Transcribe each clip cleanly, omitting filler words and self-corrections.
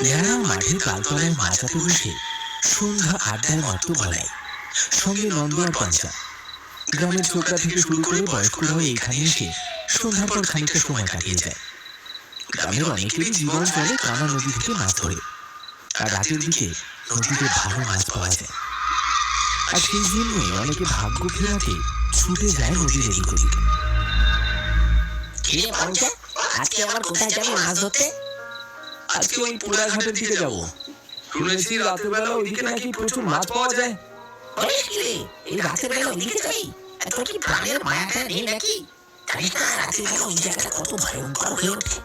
ন্যাড়া মাঠে তালতলায় মাচাতে বসে সন্ধ্যা আড্ডায় মাত্র বলাই, সঙ্গে নন্দ আর পঞ্চা। গ্রামের ছোকরা থেকে শুরু করে বয়স্করাও এইখানে এসে সন্ধ্যার পর খানিকটা সময় কাটিয়ে যায়। গ্রামের অনেকেরই জীবন চলে কানা নদী থেকে মাছ ধরে, আর রাতের দিকে নদীতে ভালো মাছ পাওয়া যায়। আর সেই জন্যই অনেকে ভাগ্য ফেরাতে ছুটে যায় নদীর এদিক ওদিক। আজকে আবার কোথায় যাবি মাছ ধরতে? আজকে ওই পোড়াঘাটের দিকে যাবো। শুনেছি রাতের বেলা ওইদিকে নাকি প্রচুর মাছ পাওয়া যায়। এই রাতের বেলা ওইদিকে যাবি? তোর কি প্রাণের মায়াটা নেই নাকি? জানিস না রাতের বেলা ওই জায়গাটা কত ভয়ঙ্কর হয়ে ওঠে?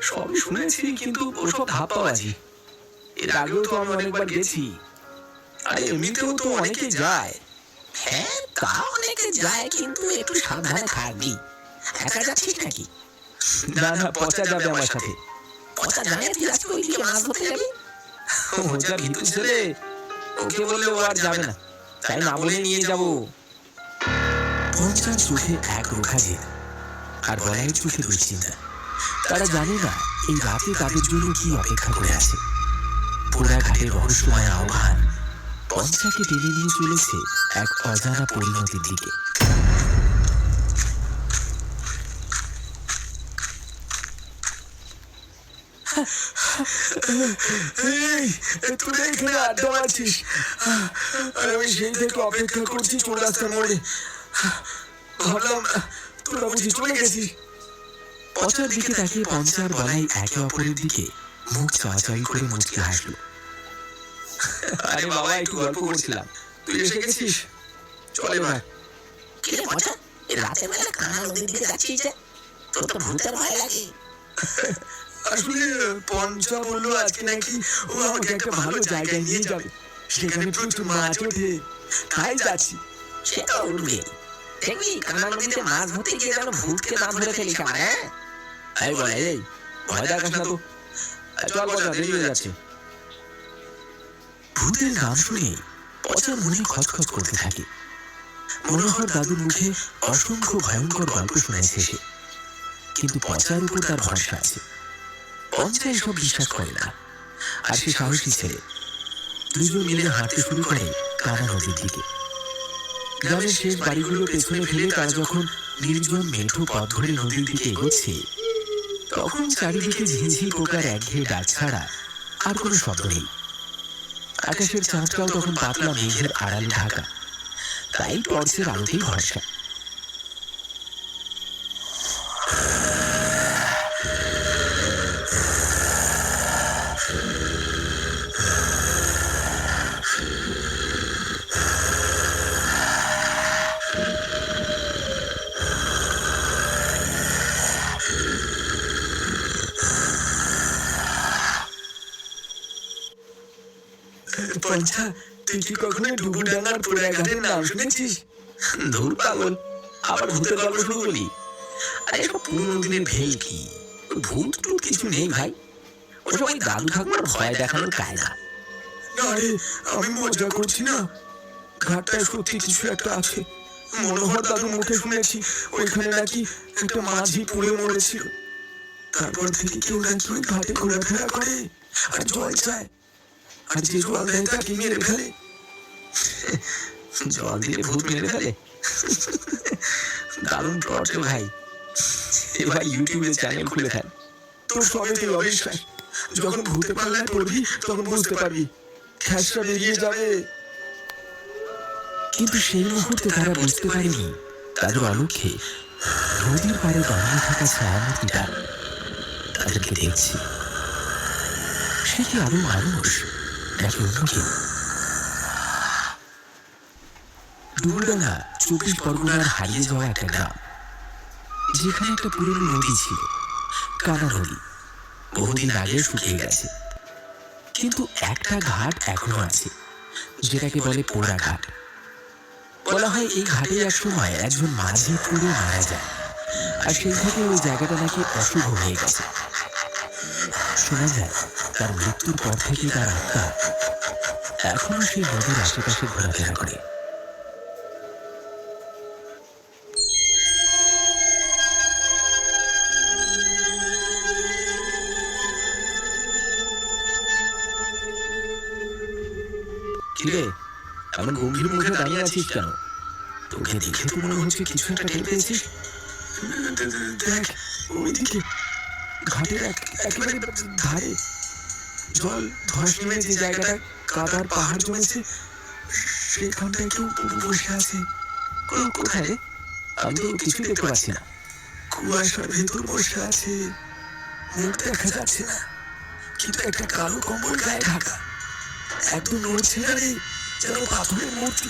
সবই শুনেছি, কিন্তু ওসব ধাপ্পাবাজি। এর আগেও তো আমি অনেকবার গেছি, আর এমনিতেও তো অনেকে যায়। হ্যাঁ, তা অনেকে যায়, কিন্তু একটু সাবধানে থাকবি। একা যাচ্ছিস নাকি? না না, পচা যাবে আমার সাথে। পচা জানে তুই আজকে ওইদিকে মাছ ধরতে যাবি? ও যা ভীতু ছেলে, ওকে বললে ও আর যাবে না, তাই না বলে নিয়ে যাব। পঞ্চার চোখে এক রোখা জেদ, আর বলাইয়ের চোখে দুশ্চিন্তা। তারা জানে না এই রাতে তাদের জন্য কি অপেক্ষা করে আছে। পোড়াঘাটের রহস্যময় আহ্বান পঞ্চাকে টেনে নিয়ে চলেছে এক অজানা পরিণতির দিকে। তোরা এখানে আড্ডা মারছিস, আর আমি সেই থেকে অপেক্ষা করছি চৌরাস্তার মোড়ে। ভাবলাম তোরা বুঝি চলে গেছিস। পচার দিকে তাকিয়ে পঞ্চার বলাই একে অপরের দিকে মুখ চাওয়াচাই করে মুচকি হাসল। আরে বাবা, একটু গল্প করছিলাম, তুই এসে গেছিস, চল এবার। কিরে পচা, এই রাতের বেলা কানা নদীর দিকে যাচ্ছিস যে? তোর তো ভূতের ভয় লাগে? আসলে পঞ্চা বললো আজকে নাকি ও আমাকে একটা ভালো জায়গায় নিয়ে যাবে, সেখানে প্রচুর মাছ ওঠে, তাই যাচ্ছি। সে তো উঠবে, দেখবি কানা নদীতে মাছ ধরতে গিয়ে যেন ভূতকে না ধরে ফেলিস আমার। হ্যাঁ, এই বলে, এই ভয় দেখাস না তো, চল পচা, দেরি হয়ে যাচ্ছে। ভূতের নাম শুনে পচার মনে খচখচ করতে থাকে। মনোহর দাদুর মুখে অসংখ্য ভয়ঙ্কর গল্প শুনেছে সে, কিন্তু পচার উপর তার ভরসা আছে। পঞ্চা এসব বিশ্বাস করে না, আর সে সাহসী ছেলে। দুজন মিলে হাঁটতে শুরু করে কানা নদীর দিকে। গ্রামের শেষ বাড়িগুলো পেছনে ফেলে তারা যখন নির্জন মেঠো পথ ধরে নদীর দিকে এগোচ্ছে, তখন চারিদিকে ঝিঝি পোকার একঘেয়ে ডাক ছাড়া আর কোনো শব্দ নেই। আকাশের চাঁদটাও তখন পাতলা মেঘের আড়ালে ঢাকা, তাই টর্চের আলোতেই ভরসা। পঞ্চা, তুই কি কখনো ডুবুডাঙ্গার পোড়াঘাটের নাম শুনেছিস? ধুর পাগল, আবার ভূতের গল্প শুরু করলি? আরে সব পুরোনো দিনের ভেলকি, ভূত টুত কিছু নেই ভাই, ওসব ওই দাদু ঠাকুমার ভয় দেখানোর কায়দা। আরে আমি মজা করছি না, ঘাটটায় সত্যি কিছু একটা আছে। মনোহর দাদুর মুখে শুনেছি ওইখানে নাকি একটা মাঝি পুড়ে মরেছিল। তারপর থেকে কেউ নাকি ওই ঘাটে ঘোরাফেরা করে আর জল চায়, আর যে জল দেয় তাকে মেরে ফেলে। জল দিলে ভূত মেরে ফেলে? দারুণ প্লট রে ভাই, এবার ইউটিউবে চ্যানেল খুলে ফেল। তোর সবেতেই অবিশ্বাস, যখন ভূতে পাল্লায় পড়বি তখন বুঝতে পারবি, খ্যাসটা বেরিয়ে যাবে। কিন্তু সেই মুহূর্তে তারা বুঝতে পারেনি তাদের অলক্ষ্যে নদীর পাড়ে দাঁড়িয়ে থাকা ছায়ামূর্তিটা তাদেরকে দেখছে। সে কি আদৌ মানুষ নাকি অন্য কেউ? ডুবুডাঙ্গা 24 পরগনার হারিয়ে যাওয়া একটা গ্রাম, যেখানে একটা পুরনো নদী ছিল, কানা নদী। বহুদিন আগে শুকিয়ে গেছে, কিন্তু একটা ঘাট এখনো আছে, যেটাকে বলে পোড়া ঘাট। বলা হয় এই ঘাটে এক সময় একজন মাঝি পুড়ে মারা যায়, আর সেই থেকে ওই জায়গাটা নাকি অশুভ হয়ে গেছে। শোনা যায় তার মৃত্যুর পর থেকে তার আত্মা এখনো সেই নদীর আশেপাশে ঘোরাফেরা করে। কিরে, এমন গম্ভীর মুখে দাঁড়িয়ে আছিস কেন? তোকে দেখে তো মনে হচ্ছে কিছু একটা টের পেয়েছিস। দেখ ওইদিকে ঘাটের একেবারে ধারে জল ধস নেমে যে জায়গাটা কাদার পাহাড় জমেছে সেখানটায় কেউ বসে আছে। কোথায় রে? আমি তো কিছুই দেখতে পাচ্ছি না। কুয়াশার ভেতর বসে আছে, মুখ দেখা যাচ্ছে না, কিন্তু একটা কালো কম্বল গায়ে ঢাকা, একদম নড়ছে না রে, যেন পাথরের মূর্তি।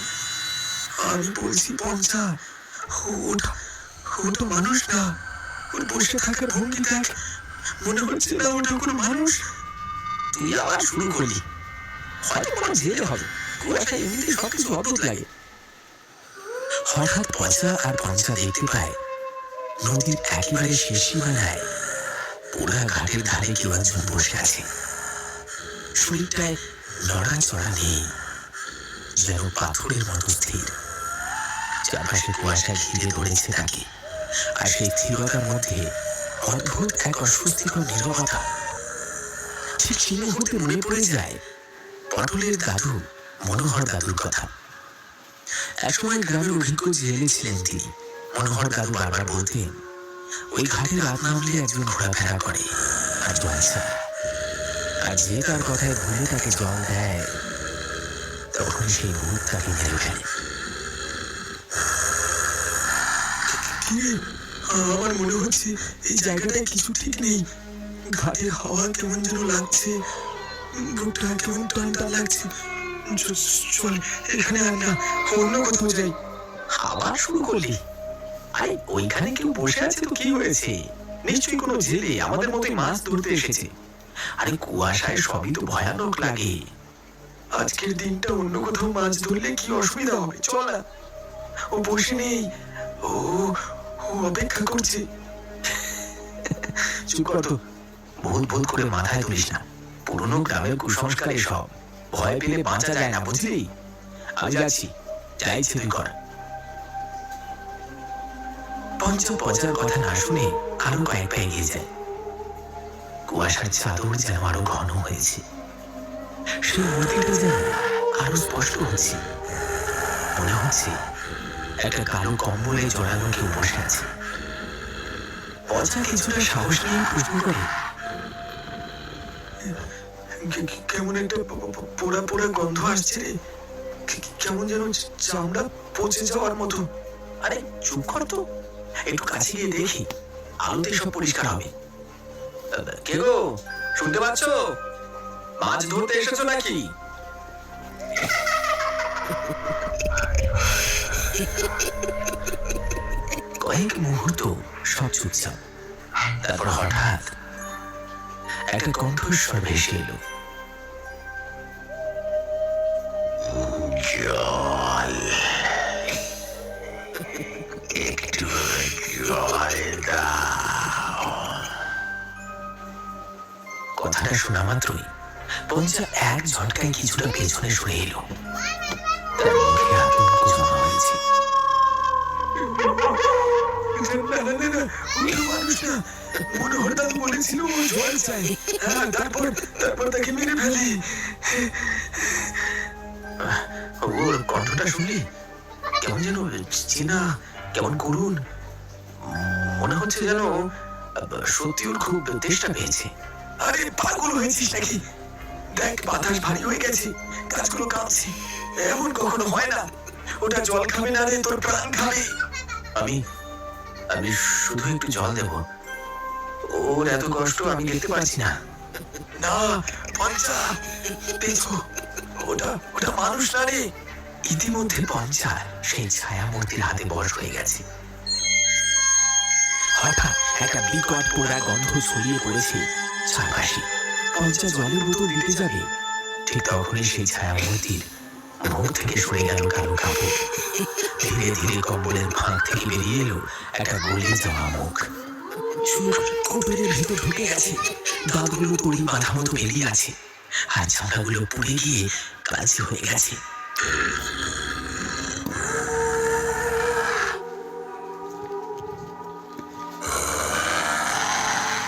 আমি বলছি পঞ্চা, ওটা ওটা মানুষ না, ওর বসে থাকার ভঙ্গি দেখ, মনে হচ্ছে না ওটা কোনো মানুষ। তুই আবার শুরু করলি, হয়তো কোনো জেলে হবে। কুয়াশা এমনিতেই সবকিছু অদ্ভুত লাগে। হঠাৎ পচা আর পঞ্চা দেখতে পায় নদীর একেবারে শেষ সীমানায় পুরা ঘাটের ধারে কেউ একজন বসে আছে। শরীরটায় নড়াচড়া নেই, যেন পাথরের মতো স্থির। চারপাশে কুয়াশা ঘিরে ধরেছে তাকে, আর সেই স্থিরতার মধ্যে অদ্ভুত এক অস্বস্তিকর নীরবতা। ঠিক সেই মুহূর্তে মনে পড়ে যায় পটলের দাদু মনোহর দাদুর কথা। একসময় গ্রামের অভিজ্ঞ জেলে ছিলেন তিনি। মনোহর দাদু বারবার বলতেন, ওই ঘাটে রাত নামলে একজন ঘোরাফেরা করে আর জল চায়, আর যে তার কথায় ভুলে তাকে জল দেয় তখন সেই ভূত তাকে মেরে ফেলে। আমার মনে হচ্ছে এই জায়গাটায় কিছু ঠিক নেই। ঘাটের হাওয়া কেমন যেন লাগছে, বুকটা কেমন টান টান লাগছে। চল এখানে আর না, অন্য কোথাও যাই। আবার শুরু করলি? আরে ওইখানে কেউ বসে আছে তো কি হয়েছে? নিশ্চয়ই কোনো জেলে আমাদের মতোই মাছ ধরতে এসেছে। আরে কুয়াশায় সবই তো ভয়ানক লাগে। আজকের দিনটা অন্য কোথাও মাছ ধরলে কি অসুবিধা হবে? চল না, ও বসে নেই, ও ও অপেক্ষা করছে। চুপ কর তো, ভূত ভূত করে মাথায় তুলিস না। পুরনো গ্রামের কুসংস্কার এসব, ভয় পেলে বাঁচা যায় না, বুঝলি? আমি যাচ্ছি, যাই ছেড়ে কর। পঞ্চার কথা না শুনে আরো কয়েক পা এগিয়ে যায়। কুয়াশার চাদর যেন আরো ঘন হয়েছে, সেই মূর্তিটা যেন আরো স্পষ্ট হচ্ছে। মনে হচ্ছে একটা কালো কম্বলে জড়ানো কেউ বসে আছে। পচা কিছুটা সাহস নিয়ে প্রশ্ন করে, কেমন একটা পোড়া পোড়া গন্ধ আসছে রে, কেমন যেন চামড়া পচে যাওয়ার মতো। আরে চুপ কর তো, একটু কাছে গিয়ে দেখি, আলোতে সব পরিষ্কার হবে। কে গো, শুনতে পাচ্ছ? মাছ ধরতে এসেছো নাকি? কয়েক মুহূর্ত সব চুপচাপ, তারপর হঠাৎ একটা কণ্ঠস্বর ভেসে এলো, জল, একটু জল দাও। কথাটা শোনা মাত্রই পঞ্চা এক ঝটকায় কিছুটা পেছনে সরে এলো। তার মুখে আতঙ্ক জমা হয়েছে। মনোহর দাদু বলেছিল ও জল চাই, তারপর তাকে মেরে ফেলে। ওর কণ্ঠটা শুনলি? কেমন যেন চেনা, কেমন করুন। মনে হচ্ছে যেন সত্যি ওর খুব তেষ্টা পেয়েছে। আরে পাগল হয়েছিস নাকি? দেখ বাতাস ভারী হয়ে গেছে, গাছগুলো কাঁপছে। এমন কখনো হয় না। ওটা জল খাবে না রে, তোর প্রাণ খাবে। আমি শুধু একটু জল দেব, ওর এত কষ্ট আমি দেখতে পাচ্ছি না। না পঞ্চা, দেখো ওটা মানুষ না রে। ইতিমধ্যে পঞ্চা সেই ছায়া মূর্তির হাতে বশ হয়ে গেছে। হঠাৎ একটা বিকট পোড়া গন্ধ ছড়িয়ে পড়েছে চারপাশে। পঞ্চা জলের বোতল দিতে যাবে, ঠিক তখনই সেই ছায়া মূর্তির মুখ থেকে সরে গেল কালো কাপড়। ধীরে ধীরে কম্বলের ফাঁক থেকে বেরিয়ে এলো একটা গলে যাওয়া মুখ। চোখ কপালের ভিতর ঢুকে গেছে, দাঁতগুলো তৈরি বাঁধা মতো বেরিয়ে আছে, আর চামড়াগুলো পুড়ে গিয়ে কালচে হয়ে গেছে।